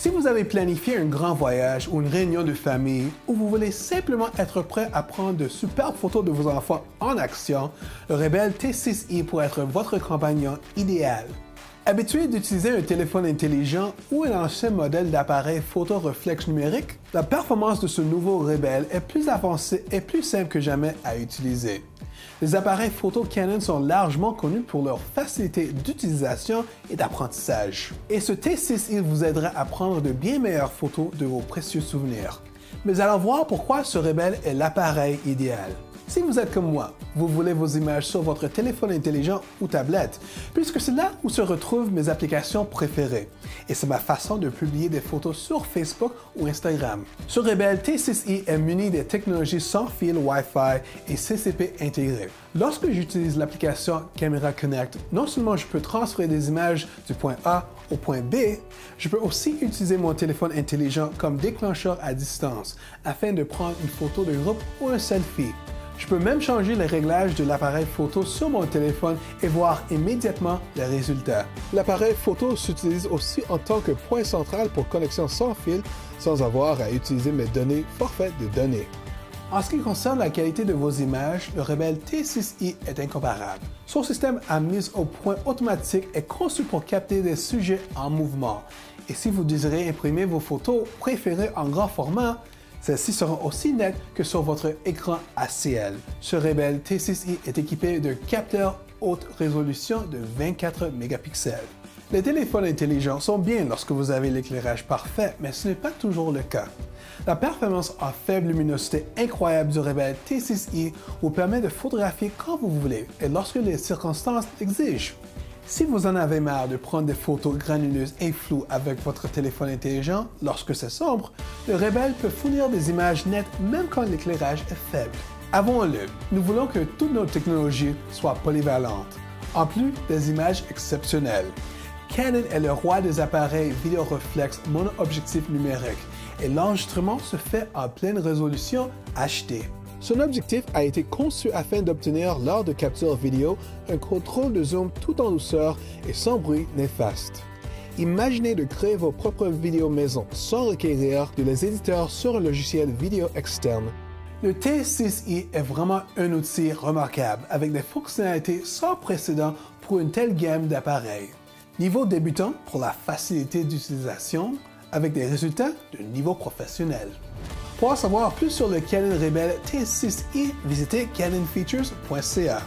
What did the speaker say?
Si vous avez planifié un grand voyage ou une réunion de famille, ou vous voulez simplement être prêt à prendre de superbes photos de vos enfants en action, le Rebel T6i pourrait être votre compagnon idéal. Habitué d'utiliser un téléphone intelligent ou un ancien modèle d'appareil photo réflexe numérique, la performance de ce nouveau Rebel est plus avancée et plus simple que jamais à utiliser. Les appareils photo Canon sont largement connus pour leur facilité d'utilisation et d'apprentissage. Et ce T6i vous aidera à prendre de bien meilleures photos de vos précieux souvenirs. Mais allons voir pourquoi ce Rebel est l'appareil idéal. Si vous êtes comme moi, vous voulez vos images sur votre téléphone intelligent ou tablette, puisque c'est là où se retrouvent mes applications préférées. Et c'est ma façon de publier des photos sur Facebook ou Instagram. Ce Rebel T6i est muni des technologies sans fil Wi-Fi et CCP intégrées. Lorsque j'utilise l'application Camera Connect, non seulement je peux transférer des images du point A au point B, je peux aussi utiliser mon téléphone intelligent comme déclencheur à distance afin de prendre une photo de groupe ou un selfie. Je peux même changer les réglages de l'appareil photo sur mon téléphone et voir immédiatement les résultats. L'appareil photo s'utilise aussi en tant que point central pour connexion sans fil sans avoir à utiliser mes données forfait de données. En ce qui concerne la qualité de vos images, le Rebel T6i est incomparable. Son système à mise au point automatique est conçu pour capter des sujets en mouvement. Et si vous désirez imprimer vos photos préférées en grand format, celles-ci seront aussi nettes que sur votre écran ACL. Ce Rebel T6i est équipé d'un capteur haute résolution de 24 mégapixels. Les téléphones intelligents sont bien lorsque vous avez l'éclairage parfait, mais ce n'est pas toujours le cas. La performance en faible luminosité incroyable du Rebel T6i vous permet de photographier quand vous voulez et lorsque les circonstances l'exigent. Si vous en avez marre de prendre des photos granuleuses et floues avec votre téléphone intelligent lorsque c'est sombre, le Rebel peut fournir des images nettes même quand l'éclairage est faible. Avouons-le, nous voulons que toutes nos technologies soient polyvalentes, en plus des images exceptionnelles. Canon est le roi des appareils vidéo réflexe mono-objectif numérique et l'enregistrement se fait en pleine résolution HD. Son objectif a été conçu afin d'obtenir lors de capture vidéo un contrôle de zoom tout en douceur et sans bruit néfaste. Imaginez de créer vos propres vidéos maison sans requérir de les éditeurs sur un logiciel vidéo externe. Le T6i est vraiment un outil remarquable avec des fonctionnalités sans précédent pour une telle gamme d'appareils. Niveau débutant pour la facilité d'utilisation avec des résultats de niveau professionnel. Pour en savoir plus sur le Canon Rebel T6i, visitez canonfeatures.ca.